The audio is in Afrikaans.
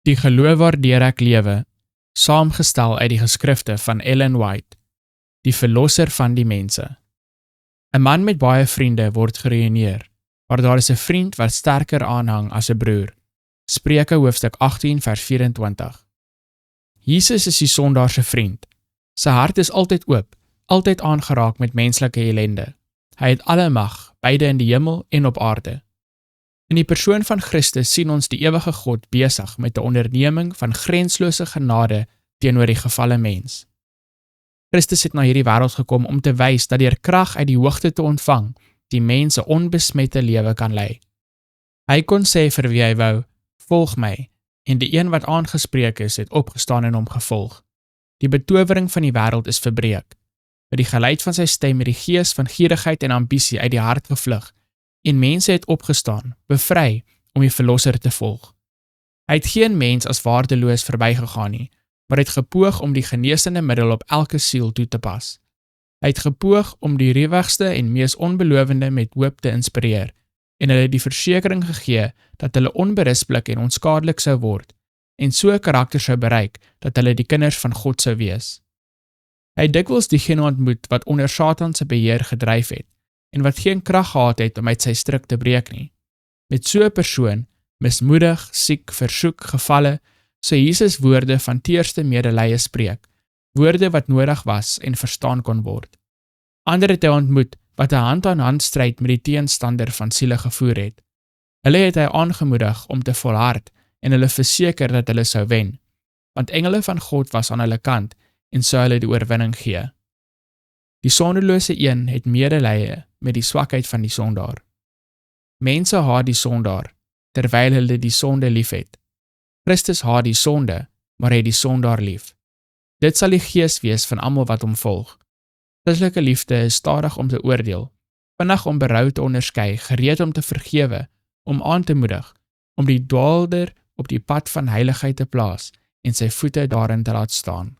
Die geloof waardeur ek lewe, saamgestel uit die geskrifte van Ellen White, die verlosser van die mense. 'n Man met baie vriende word geruïneer, maar daar is 'n vriend wat sterker aanhang as 'n broer. Spreuke hoofstuk 18 vers 24. Jesus is die sondaar se vriend. Sy hart is altyd oop, altyd aangeraak met menslike ellende. Hy het alle mag, beide in die hemel en op aarde. In die persoon van Christus sien ons die ewige God besig met 'n onderneming van grenslose genade teenoor die gefalle mens. Christus het na hierdie wêreld gekom om te wys dat deur krag uit die hoogte te ontvang, die mens 'n onbesmette lewe kan lei. Hy kon sê vir wie hy wou, volg my, en die een wat aangespreek is, het opgestaan en hom gevolg. Die betowering van die wêreld is verbreek. Met die geluid van sy stem het die gees van gierigheid en ambisie uit die hart gevlug, en mense het opgestaan, bevry, om die verlosser te volg. Hy het geen mens as waardeloos verbygegaan nie, maar het gepoog om die genesende middel op elke siel toe te pas. Hy het gepoog om die ruwigste en mees onbelovende met hoop te inspireer, en hulle die versekering gegee dat hulle onberispelik en onskadelik sou word, en so 'n karakter sou bereik dat hulle die kinders van God sou wees. Hy het dikwels diegene ontmoet wat onder Satan se beheer gedryf het, en wat geen krag gehad het om uit sy stryk te breek nie. Met so 'n persoon, mismoedig, siek, versoek, gevalle, sou Jesus woorde van teerste medelee spreek, woorde wat nodig was en verstaan kon word. Ander het hy ontmoet wat 'n hand-aan-hand stryd met die teenstander van siele gevoer het. Hulle het hy aangemoedig om te volhard en hulle verseker dat hulle sou wen, want engele van God was aan hulle kant en sou hulle die oorwinning gee. Die sondelose een het medelee met die swakheid van die sondaar. Mense haat die sondaar, terwyl hulle die sonde liefhet. Christus haat die sonde, maar hy het die sondaar lief. Dit sal die gees wees van almal wat hom volg. Christelike liefde is stadig om te oordeel, vinnig om berou te onderskei, gereed om te vergewe, om aan te moedig, om die dwaalder op die pad van heiligheid te plaas en sy voete daarin te laat staan.